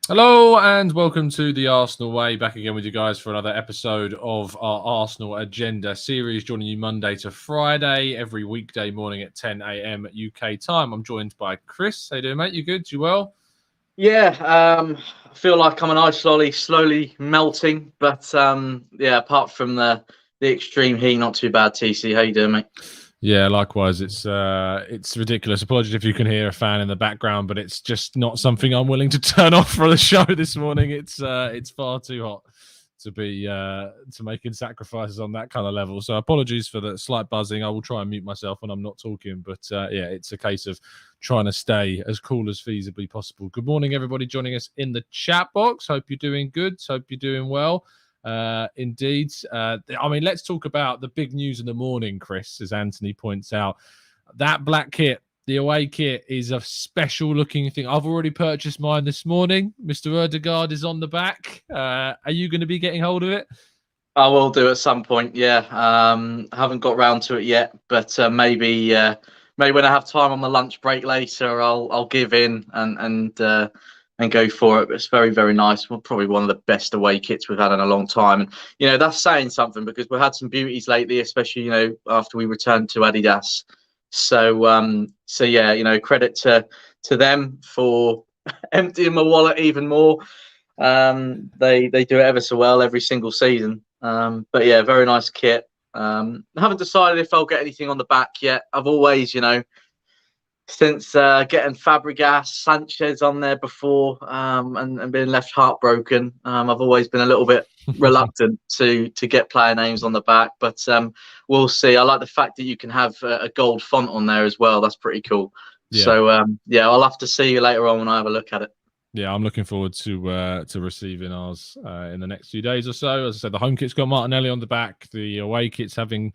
Hello and welcome to the Arsenal Way. Back again with you guys for another episode of our Arsenal Agenda series, joining you Monday to Friday, every weekday morning at 10 a.m. UK time. I'm joined by Chris. How you doing, mate? You good? You well? Yeah, I feel like I'm an ice slowly melting. But yeah, apart from the extreme heat, not too bad. TC, how you doing, mate? Yeah, likewise. It's ridiculous. Apologies if you can hear a fan in the background, but it's just not something I'm willing to turn off for the show this morning. It's far too hot to be to making sacrifices on that kind of level. So apologies for the slight buzzing. I will try and mute myself when I'm not talking, but yeah, it's a case of trying to stay as cool as feasibly possible. Good morning, everybody joining us in the chat box. Hope you're doing good. Hope you're doing well. Indeed. I mean, let's talk about the big news in the morning, Chris, as Anthony points out. That black kit, the away kit, is a special looking thing. I've already purchased mine this morning. Mr. Erdegaard is on the back. Are you going to be getting hold of it? I will do at some point. Yeah, I haven't got round to it yet, but maybe when I have time on the lunch break later, I'll give in and go for it. But it's very nice. Well, probably one of the best away kits we've had in a long time, and that's saying something because we've had some beauties lately, especially after we returned to Adidas. So yeah, credit to them for emptying my wallet even more. They do it ever so well every single season. But yeah, very nice kit. I haven't decided if I'll get anything on the back yet. I've always, since getting Fabregas, Sanchez on there before, and being left heartbroken, I've always been a little bit reluctant to get player names on the back. But we'll see. I like the fact that you can have a gold font on there as well. That's pretty cool. Yeah. So yeah, I'll have to see you later on when I have a look at it. Yeah, I'm looking forward to receiving ours in the next few days or so. As I said, the home kit's got Martinelli on the back, the away kit's having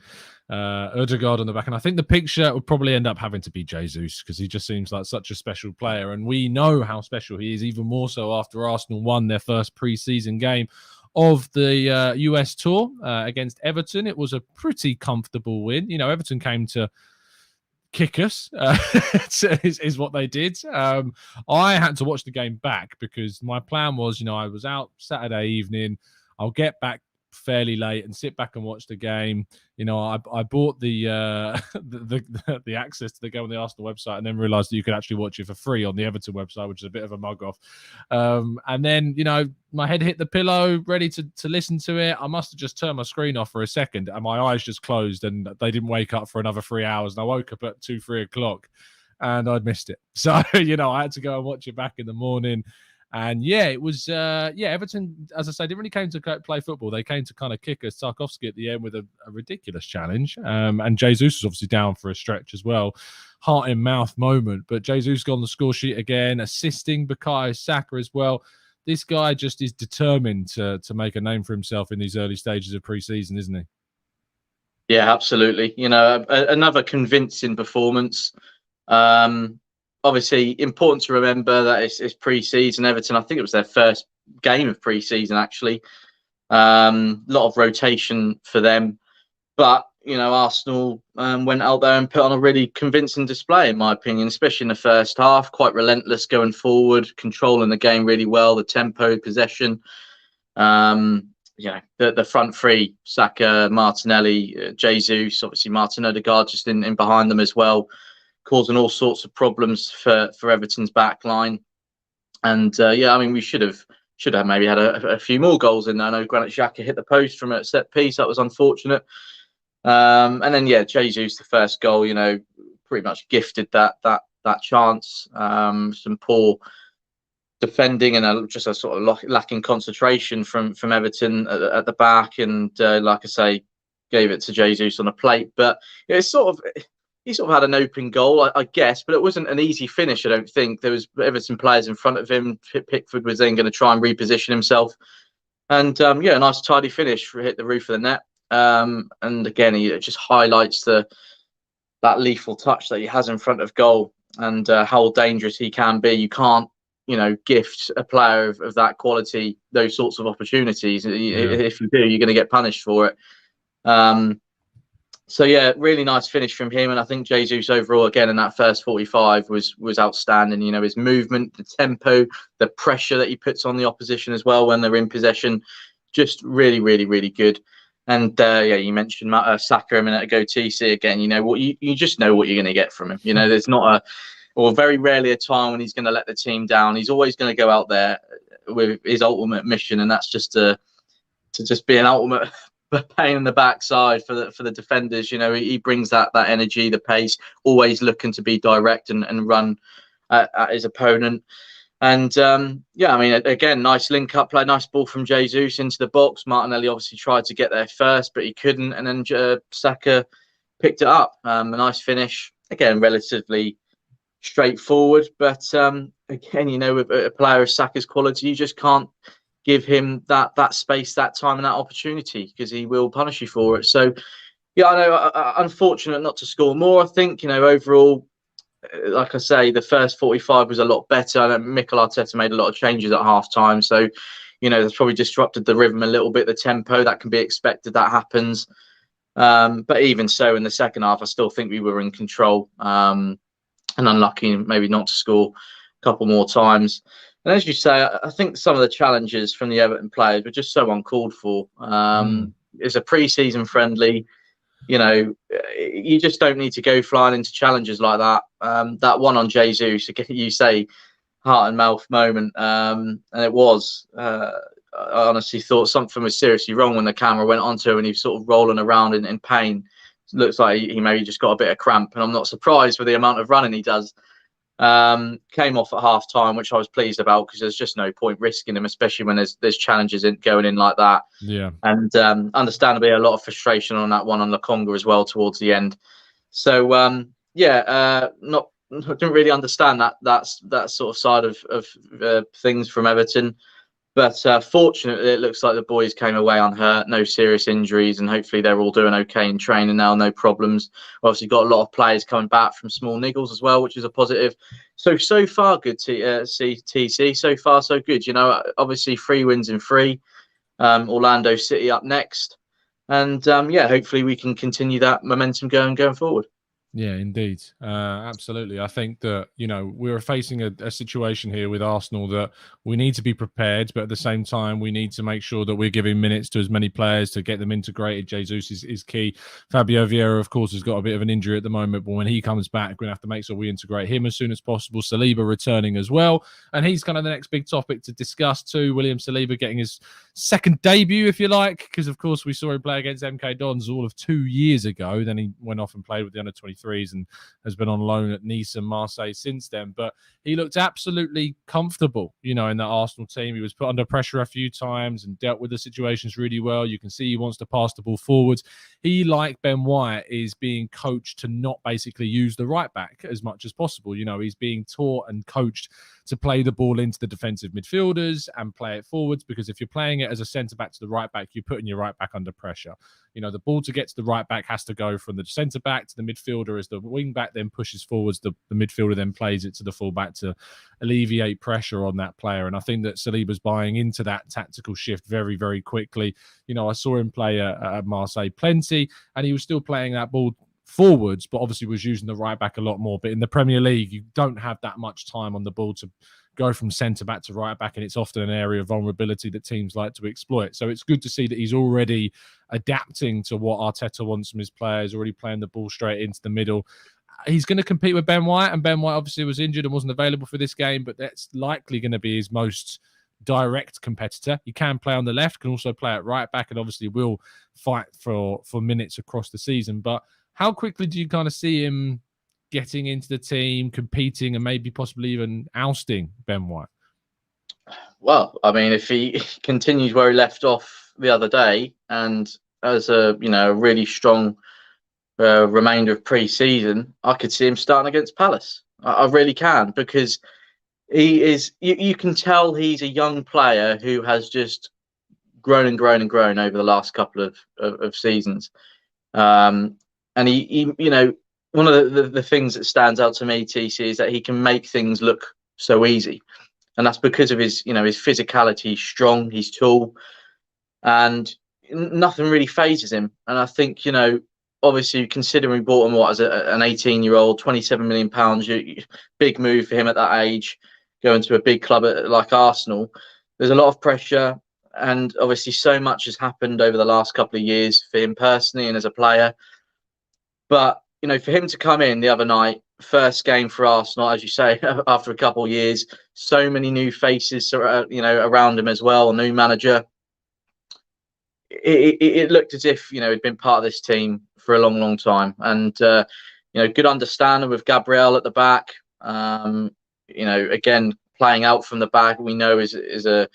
Erdegaard on the back, and I think the picture would probably end up having to be Jesus because he just seems like such a special player, and we know how special he is, even more so after Arsenal won their first pre-season game of the US tour against Everton. It was a pretty comfortable win. Everton came to kick us is what they did. I had to watch the game back because my plan was, I was out Saturday evening. I'll get back fairly late and sit back and watch the game. I bought the the access to the game on the Arsenal website and then realised that you could actually watch it for free on the Everton website, which is a bit of a mug off. And then my head hit the pillow, ready to listen to it. I must have just turned my screen off for a second, and my eyes just closed, and they didn't wake up for another 3 hours. And I woke up at 2-3 o'clock, and I'd missed it. So I had to go and watch it back in the morning. And yeah, it was Everton, as I say, didn't really came to play football. They came to kind of kick us. Tarkowski at the end with a ridiculous challenge. And Jesus was obviously down for a stretch as well. Heart in mouth moment. But Jesus got on the score sheet again, assisting Bukayo Saka as well. This guy just is determined to make a name for himself in these early stages of pre-season, isn't he? Yeah, absolutely. Another convincing performance. Obviously, important to remember that it's pre-season. Everton, I think it was their first game of pre-season, actually. A lot of rotation for them. But, Arsenal went out there and put on a really convincing display, in my opinion, especially in the first half. Quite relentless going forward, controlling the game really well, the tempo, possession. The front three, Saka, Martinelli, Jesus, obviously Martin Odegaard just in behind them as well, causing all sorts of problems for Everton's back line. And we should have maybe had a few more goals in there. I know Granit Xhaka hit the post from a set piece. That was unfortunate. And then Jesus, the first goal, pretty much gifted that chance. Some poor defending and just a sort of lacking concentration from Everton at the back, and like I say, gave it to Jesus on a plate. But he sort of had an open goal, I guess, but it wasn't an easy finish. I don't think there was Everton players in front of him. Pickford was then going to try and reposition himself, and a nice tidy finish hit the roof of the net. And again, he just highlights that lethal touch that he has in front of goal and how dangerous he can be. You can't gift a player of that quality those sorts of opportunities. If you do, you're going to get punished for it. So yeah, really nice finish from him, and I think Jesus overall again in that first 45 was outstanding. You know, his movement, the tempo, the pressure that he puts on the opposition as well when they're in possession, just really, really, really good. And yeah, you mentioned Saka a minute ago. TC again, you know what you just know what you're going to get from him. You know, there's not a or very rarely a time when he's going to let the team down. He's always going to go out there with his ultimate mission, and that's just to just be an ultimate pain in the backside for the defenders. You know, he brings that energy, the pace, always looking to be direct and run at his opponent. And yeah, I mean, again, nice link up play, nice ball from Jesus into the box. Martinelli obviously tried to get there first, but he couldn't, and then Saka picked it up. A nice finish, again, relatively straightforward, but again, you know, with a player of Saka's quality, you just can't give him that space, that time, and that opportunity, because he will punish you for it. So yeah, I know, unfortunate not to score more. I think, you know, overall, like I say, the first 45 was a lot better. I know Mikel Arteta made a lot of changes at half time, so you know, that's probably disrupted the rhythm a little bit, the tempo. That can be expected, that happens. But even so, in the second half, I still think we were in control, and unlucky maybe not to score a couple more times. And as you say, I think some of the challenges from the Everton players were just so uncalled for. It's a pre-season friendly. You know, you just don't need to go flying into challenges like that. That one on Jesus, you say, heart and mouth moment, and it was. I honestly thought something was seriously wrong when the camera went onto him and he was sort of rolling around in pain. It looks like he maybe just got a bit of cramp, and I'm not surprised with the amount of running he does. Came off at half time, which I was pleased about, because there's just no point risking him, especially when there's challenges going in like that. Yeah. And understandably, a lot of frustration on that one on Lokonga as well towards the end. So didn't really understand that sort of side of things from Everton. But fortunately, it looks like the boys came away unhurt, no serious injuries, and hopefully they're all doing okay in training now, no problems. Obviously, got a lot of players coming back from small niggles as well, which is a positive. So far, good TC. So far, so good. You know, obviously 3 wins in 3. Orlando City up next, and yeah, hopefully we can continue that momentum going forward. Yeah, indeed. Absolutely. I think that, you know, we're facing a situation here with Arsenal that we need to be prepared, but at the same time, we need to make sure that we're giving minutes to as many players to get them integrated. Jesus is key. Fabio Vieira, of course, has got a bit of an injury at the moment, but when he comes back, we're going to have to make sure we integrate him as soon as possible. Saliba returning as well. And he's kind of the next big topic to discuss too. William Saliba getting his second debut, if you like, because, of course, we saw him play against MK Dons all of 2 years ago. Then he went off and played with the under-23 and has been on loan at Nice and Marseille since then. But he looked absolutely comfortable, you know, in that Arsenal team. He was put under pressure a few times and dealt with the situations really well. You can see he wants to pass the ball forwards. He, like Ben White, is being coached to not basically use the right back as much as possible. You know, he's being taught and coached to play the ball into the defensive midfielders and play it forwards, because if you're playing it as a centre-back to the right back, you're putting your right back under pressure. You know, the ball to get to the right back has to go from the centre-back to the midfielder as the wing-back then pushes forwards. The midfielder then plays it to the full-back to alleviate pressure on that player. And I think that Saliba's buying into that tactical shift very, very quickly. You know, I saw him play at Marseille plenty, and he was still playing that ball forwards, but obviously was using the right back a lot more. But in the Premier League, you don't have that much time on the ball to go from centre back to right back, and it's often an area of vulnerability that teams like to exploit. So it's good to see that he's already adapting to what Arteta wants from his players, already playing the ball straight into the middle. He's going to compete with Ben White, and Ben White obviously was injured and wasn't available for this game, but that's likely going to be his most direct competitor. He can play on the left, can also play at right back, and obviously will fight for minutes across the season. But how quickly do you kind of see him getting into the team, competing, and maybe possibly even ousting Ben White? Well, I mean, if he continues where he left off the other day, and as a really strong remainder of pre-season, I could see him starting against Palace. I really can, because he is. You can tell he's a young player who has just grown and grown and grown over the last couple of seasons. And he one of the things that stands out to me, TC, is that he can make things look so easy. And that's because of his physicality. He's strong, he's tall, and nothing really phases him. And I think, obviously, considering we bought him as an 18-year-old, £27 million, big move for him at that age, going to a big club like Arsenal. There's a lot of pressure, and obviously so much has happened over the last couple of years for him personally and as a player. But, for him to come in the other night, first game for Arsenal, as you say, after a couple of years, so many new faces, around him as well, a new manager. It looked as if, he'd been part of this team for a long, long time. And, good understanding with Gabriel at the back. Again, playing out from the back, we know is a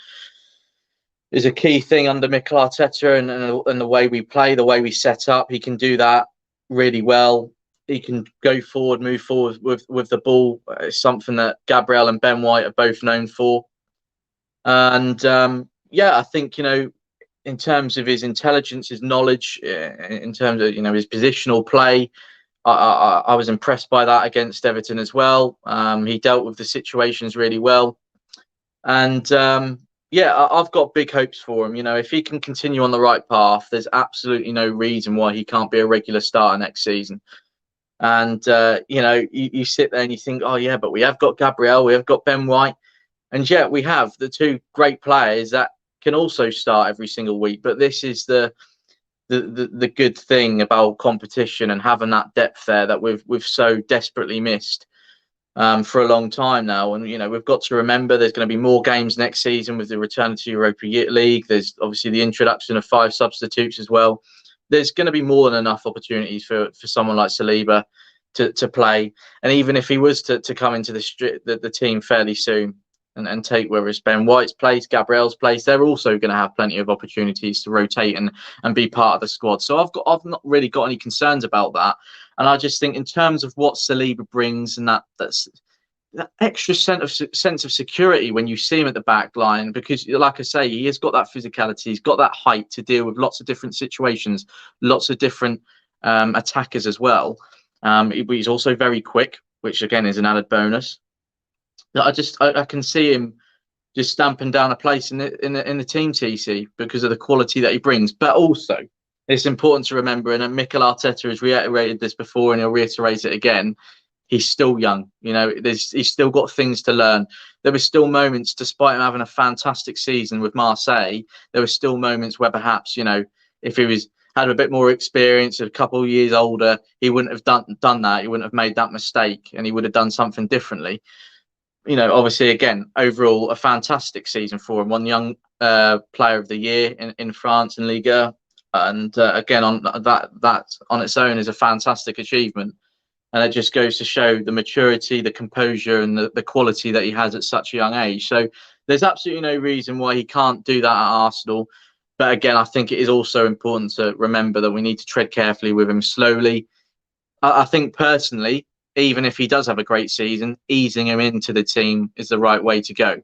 key thing under Mikel Arteta, and the way we play, the way we set up. He can do that really well. He can go forward, move forward with the ball. It's something that Gabriel and Ben White are both known for. And I think, in terms of his intelligence, his knowledge, in terms of, his positional play, I was impressed by that against Everton as well. He dealt with the situations really well. And I've got big hopes for him. If he can continue on the right path, there's absolutely no reason why he can't be a regular starter next season. And, you sit there and you think, oh, yeah, but we have got Gabriel, we have got Ben White. And yet we have the two great players that can also start every single week. But this is the good thing about competition and having that depth there that we've so desperately missed for a long time now. And we've got to remember there's going to be more games next season with the return to Europa League. There's obviously the introduction of 5 substitutes as well. There's going to be more than enough opportunities for someone like Saliba to play. And even if he was to come into the team fairly soon, and take whether it's Ben White's place, Gabriel's place, they're also going to have plenty of opportunities to rotate and be part of the squad. So I've not really got any concerns about that. And I just think in terms of what Saliba brings, and that's that extra sense of security when you see him at the back line, because like I say, he has got that physicality, he's got that height to deal with lots of different situations, lots of different attackers as well. He's also very quick, which again is an added bonus. I can see him just stamping down a place in the team, TC, because of the quality that he brings. But also, it's important to remember, and Mikel Arteta has reiterated this before, and he'll reiterate it again. He's still young. He's still got things to learn. There were still moments, despite him having a fantastic season with Marseille, there were still moments where perhaps, if he had a bit more experience, a couple of years older, he wouldn't have done that. He wouldn't have made that mistake, and he would have done something differently. Obviously, again, overall, a fantastic season for him. One young player of the year in France in Liga. And again, on that on its own is a fantastic achievement. And it just goes to show the maturity, the composure, and the quality that he has at such a young age. So there's absolutely no reason why he can't do that at Arsenal. But again, I think it is also important to remember that we need to tread carefully with him slowly. I think personally, even if he does have a great season, easing him into the team is the right way to go.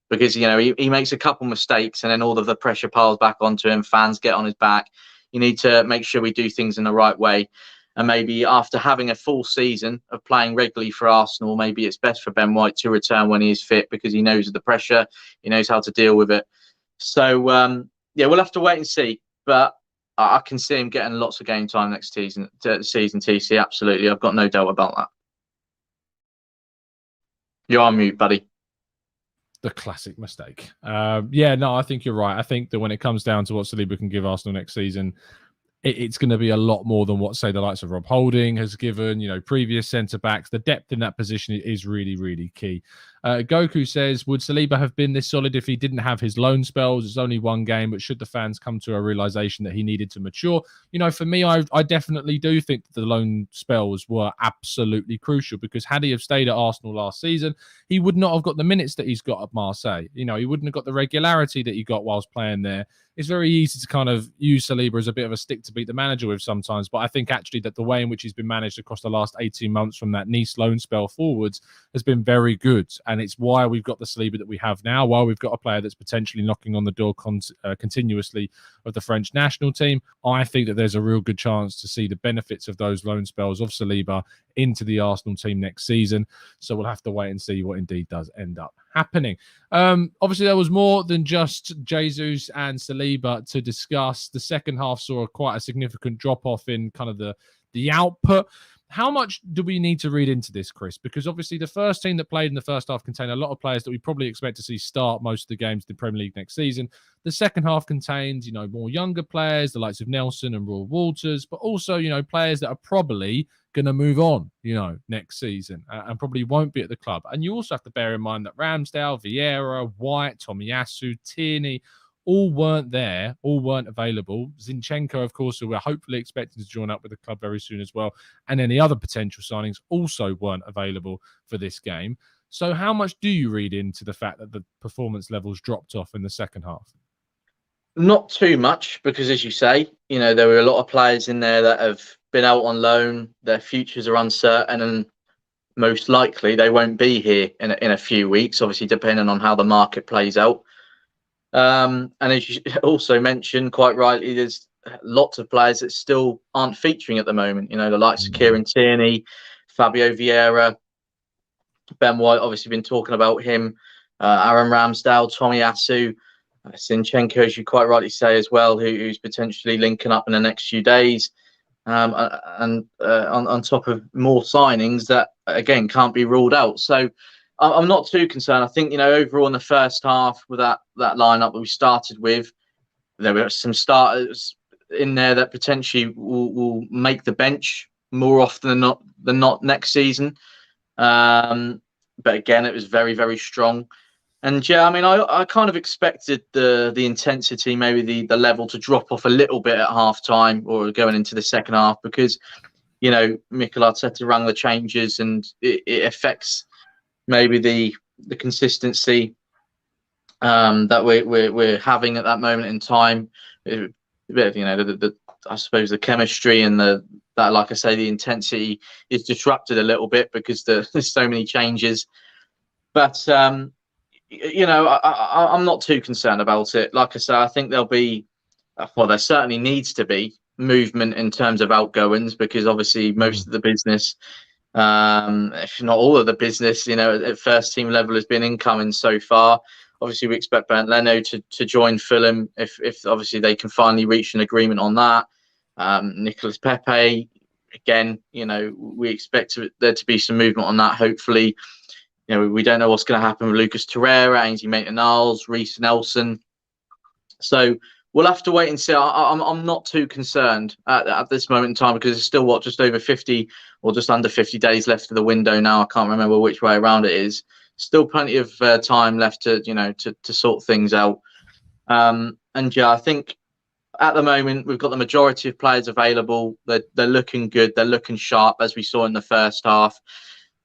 Because, he makes a couple mistakes and then all of the pressure piles back onto him. Fans get on his back. You need to make sure we do things in the right way. And maybe after having a full season of playing regularly for Arsenal, maybe it's best for Ben White to return when he is fit, because he knows the pressure. He knows how to deal with it. So, we'll have to wait and see. But I can see him getting lots of game time next season, TC. Absolutely. I've got no doubt about that. You're on mute, buddy. The classic mistake. I think you're right. I think that when it comes down to what Saliba can give Arsenal next season, it's going to be a lot more than what, say, the likes of Rob Holding has given, previous centre-backs. The depth in that position is really, really key. Goku says, would Saliba have been this solid if he didn't have his loan spells? It's only one game, but should the fans come to a realisation that he needed to mature? For me, I definitely do think that the loan spells were absolutely crucial, because had he have stayed at Arsenal last season, he would not have got the minutes that he's got at Marseille. He wouldn't have got the regularity that he got whilst playing there. It's very easy to kind of use Saliba as a bit of a stick to beat the manager with sometimes, but I think actually that the way in which he's been managed across the last 18 months from that Nice loan spell forwards has been very good. and it's why we've got the Saliba that we have now, why we've got a player that's potentially knocking on the door continuously of the French national team. I think that there's a real good chance to see the benefits of those loan spells of Saliba into the Arsenal team next season. So we'll have to wait and see what indeed does end up happening. Obviously, there was more than just Jesus and Saliba to discuss. The second half saw quite a significant drop-off in kind of the output. How much do we need to read into this, Chris? Because obviously the first team that played in the first half contained a lot of players that we probably expect to see start most of the games in the Premier League next season. The second half contained, more younger players, the likes of Nelson and Roy Walters, but also, players that are probably going to move on, next season and probably won't be at the club. And you also have to bear in mind that Ramsdale, Vieira, White, Tomiyasu, Tierney, all weren't there, all weren't available. Zinchenko, of course, who we're hopefully expecting to join up with the club very soon as well. And any other potential signings also weren't available for this game. So how much do you read into the fact that the performance levels dropped off in the second half? Not too much, because as you say, there were a lot of players in there that have been out on loan. Their futures are uncertain, and most likely they won't be here in a few weeks, obviously, depending on how the market plays out. And as you also mentioned, quite rightly, there's lots of players that still aren't featuring at the moment. The likes of Kieran Tierney, Fabio Vieira, Ben White, obviously been talking about him, Aaron Ramsdale, Tomiyasu, Zinchenko, as you quite rightly say as well, who's potentially linking up in the next few days. And on top of more signings that, again, can't be ruled out. So I'm not too concerned. I think, overall in the first half with that lineup that we started with, there were some starters in there that potentially will make the bench more often than not next season. But again, it was very, very strong. And yeah, I kind of expected the intensity, maybe the level to drop off a little bit at half time or going into the second half, because, Mikel Arteta rang the changes and it affects maybe the consistency that we're having at that moment in time. I suppose the chemistry and that, like I say, the intensity is disrupted a little bit because there's so many changes. But I'm not too concerned about it. Like I say, I think there certainly needs to be movement in terms of outgoings, because obviously most of the business, if not all of the business, at first team level has been incoming so far. Obviously, we expect Bernd Leno to join Fulham if obviously they can finally reach an agreement on that. Nicolas Pepe, again, we expect there to be some movement on that, hopefully. We don't know what's going to happen with Lucas Torreira, Ainsley Maitland-Niles, Reece Nelson. So we'll have to wait and see. I'm not too concerned at this moment in time, because there's still, just over 50 or just under 50 days left of the window now. I can't remember which way around it is. Still plenty of time left to sort things out. And yeah, I think at the moment we've got the majority of players available. They're looking good. They're looking sharp, as we saw in the first half.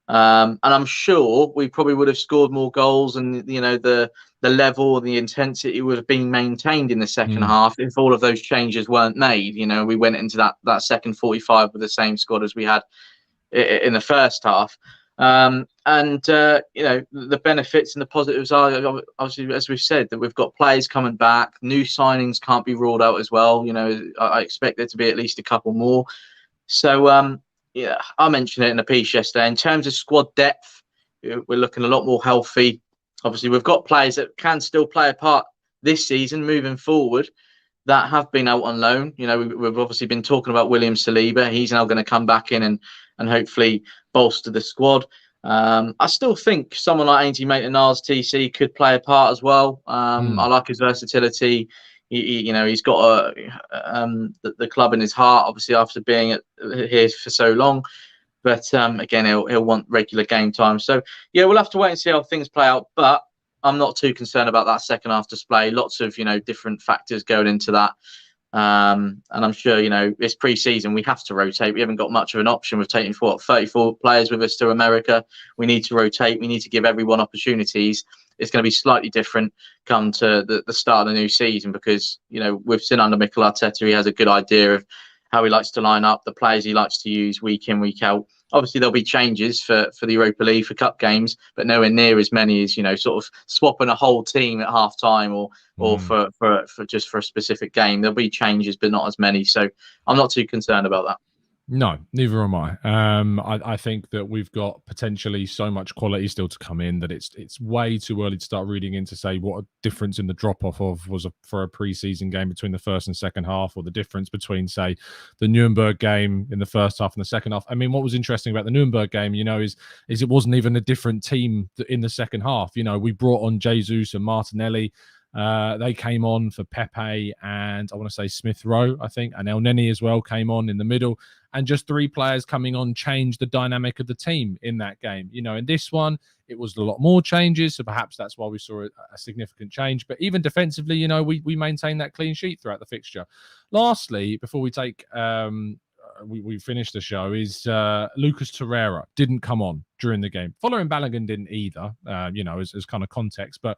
And I'm sure we probably would have scored more goals, and the level and the intensity would have been maintained in the second half if all of those changes weren't made. We went into that second 45 with the same squad as we had in the first half. The benefits and the positives are, obviously, as we've said, that we've got players coming back. New signings can't be ruled out as well. I expect there to be at least a couple more. So yeah, I mentioned it in a piece yesterday. In terms of squad depth, we're looking a lot more healthy. Obviously, we've got players that can still play a part this season moving forward that have been out on loan. We've obviously been talking about William Saliba. He's now going to come back in and hopefully bolster the squad. I still think someone like Ainsley Maitland-Niles, TC, could play a part as well. I like his versatility. He's got the club in his heart, obviously, after being here for so long. But again, he'll want regular game time. So yeah, we'll have to wait and see how things play out. But I'm not too concerned about that second half display. Lots of different factors going into that. And I'm sure it's pre-season. We have to rotate. We haven't got much of an option. We've taken 34 players with us to America. We need to rotate. We need to give everyone opportunities. It's going to be slightly different come to the start of the new season, because we've seen under Mikel Arteta, he has a good idea of how he likes to line up, the players he likes to use week in, week out. Obviously, there'll be changes for the Europa League, for cup games, but nowhere near as many as, sort of swapping a whole team at half time or for just for a specific game. There'll be changes, but not as many. So I'm not too concerned about that. No, neither am I. I think that we've got potentially so much quality still to come in that it's way too early to start reading in to say what a difference in the drop-off was for a pre-season game between the first and second half, or the difference between, say, the Nuremberg game in the first half and the second half. I mean, what was interesting about the Nuremberg game, is it wasn't even a different team in the second half. We brought on Jesus and Martinelli. They came on for Pepe and I want to say Smith Rowe, I think, and El Neni as well came on in the middle. And just 3 players coming on changed the dynamic of the team in that game. In this one, it was a lot more changes. So perhaps that's why we saw a significant change. But even defensively, we maintained that clean sheet throughout the fixture. Lastly, before we take we finish the show, is Lucas Torreira didn't come on during the game. Following Balogun didn't either, as kind of context. But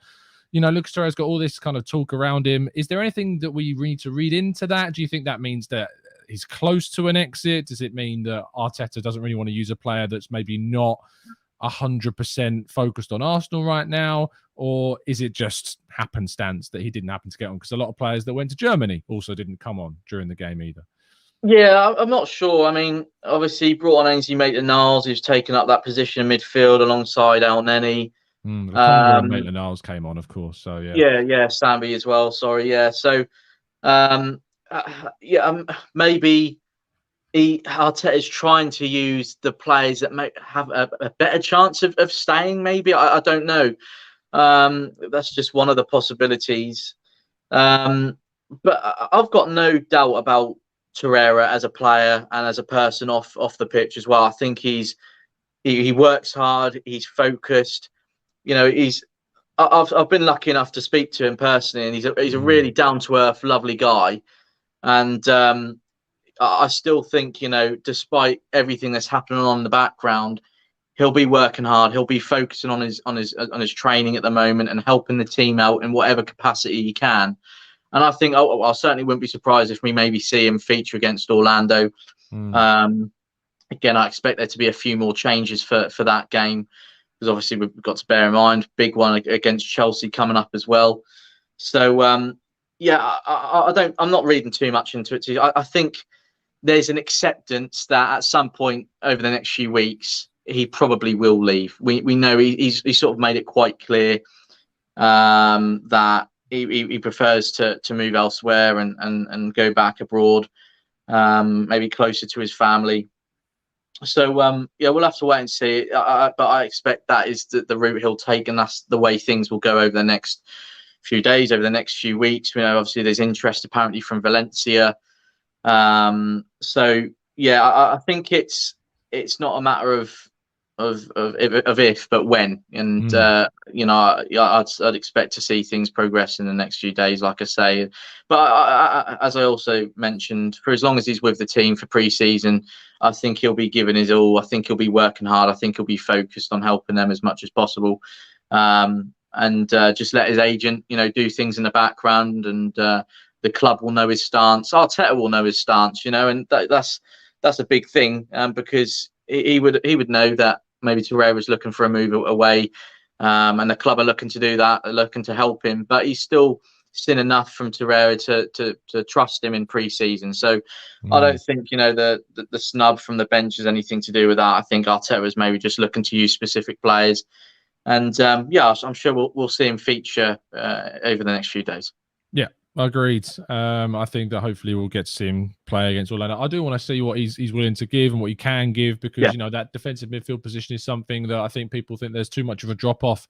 Lucas Torreira's got all this kind of talk around him. Is there anything that we need to read into that? Do you think that means that he's close to an exit? Does it mean that Arteta doesn't really want to use a player that's maybe not 100% focused on Arsenal right now? Or is it just happenstance that he didn't happen to get on? Because a lot of players that went to Germany also didn't come on during the game either. Yeah, I'm not sure. I mean, obviously, he brought on Ainsley Maitland-Niles, who's taken up that position in midfield alongside El Neni. And Maitland-Niles came on, of course. So yeah, Sambi as well. Sorry, yeah. So, maybe Arteta is trying to use the players that may have a better chance of staying. Maybe I don't know. That's just one of the possibilities. But I've got no doubt about Torreira as a player and as a person off the pitch as well. I think he works hard. He's focused. I've been lucky enough to speak to him personally, and he's a really down to earth, lovely guy. And I still think, despite everything that's happening on in the background, he'll be working hard. He'll be focusing on his training at the moment and helping the team out in whatever capacity he can. And I think I certainly wouldn't be surprised if we maybe see him feature against Orlando. Again, I expect there to be a few more changes for that game, because obviously we've got to bear in mind big one against Chelsea coming up as well. So I'm not reading too much into it. I think there's an acceptance that at some point over the next few weeks he probably will leave. We know he's sort of made it quite clear that he prefers to move elsewhere and go back abroad, maybe closer to his family. So we'll have to wait and see. But I expect that is the route he'll take, and that's the way things will go over the next few days, over the next few weeks. Obviously there's interest apparently from Valencia. I think it's not a matter of if, but when. And I'd expect to see things progress in the next few days, like I say. But as I also mentioned, for as long as he's with the team for pre-season, I think he'll be giving his all. I think he'll be working hard. I think he'll be focused on helping them as much as possible. And just let his agent, do things in the background, and the club will know his stance. Arteta will know his stance, and that's a big thing, because he would know that maybe Torreira was looking for a move away, and the club are looking to do that, are looking to help him. But he's still seen enough from Torreira to trust him in pre-season. So I don't think the snub from the bench has anything to do with that. I think Arteta is maybe just looking to use specific players. And I'm sure we'll see him feature over the next few days. Yeah, agreed. I think that hopefully we'll get to see him play against Orlando. I do want to see what he's willing to give and what he can give, because that defensive midfield position is something that I think people think there's too much of a drop off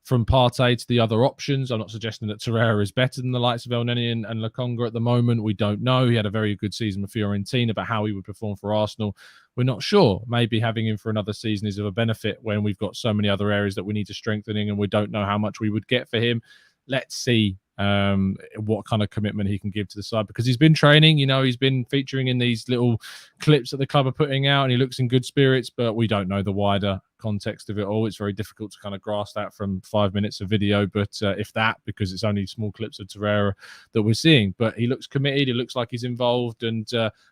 from Partey to the other options. I'm not suggesting that Torreira is better than the likes of El Neni and Lokonga at the moment. We don't know. He had a very good season with Fiorentina, but how he would perform for Arsenal, we're not sure. Maybe having him for another season is of a benefit when we've got so many other areas that we need to strengthening, and we don't know how much we would get for him. Let's see what kind of commitment he can give to the side, because he's been training, he's been featuring in these little clips that the club are putting out, and he looks in good spirits, but we don't know the wider context of it all. It's very difficult to kind of grasp that from 5 minutes of video, but if that, because it's only small clips of Torreira that we're seeing. But he looks committed, he looks like he's involved, and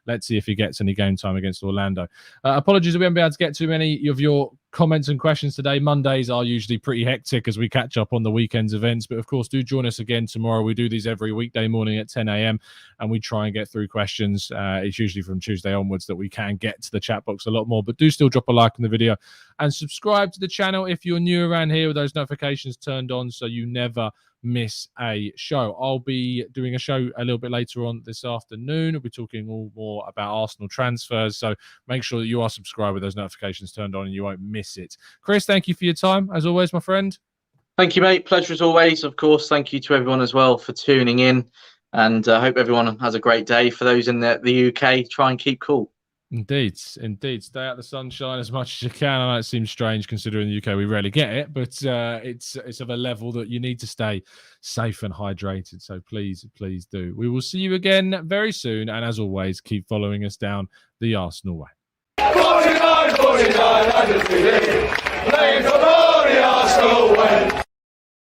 let's see if he gets any game time against Orlando. Apologies that we haven't been able to get too many of your comments and questions today. Mondays are usually pretty hectic as we catch up on the weekend's events, but of course do join us again tomorrow. We do these every weekday morning at 10 a.m. and we try and get through questions. It's usually from Tuesday onwards that we can get to the chat box a lot more, but do still drop a like on the video and subscribe to the channel if you're new around here with those notifications turned on so you never miss a show. I'll be doing a show a little bit later on this afternoon. We'll be talking all more about Arsenal transfers, so make sure that you are subscribed with those notifications turned on and you won't miss it. Chris, thank you for your time as always, my friend. Thank you, mate. Pleasure as always. Of course, thank you to everyone as well for tuning in, and I hope everyone has a great day. For those in the UK, try and keep cool. Indeed. Stay out the sunshine as much as you can. I know it seems strange considering the UK we rarely get it, but it's of a level that you need to stay safe and hydrated. So please do. We will see you again very soon, and as always, keep following us down the Arsenal way. 49, 49, playing for the Arsenal way.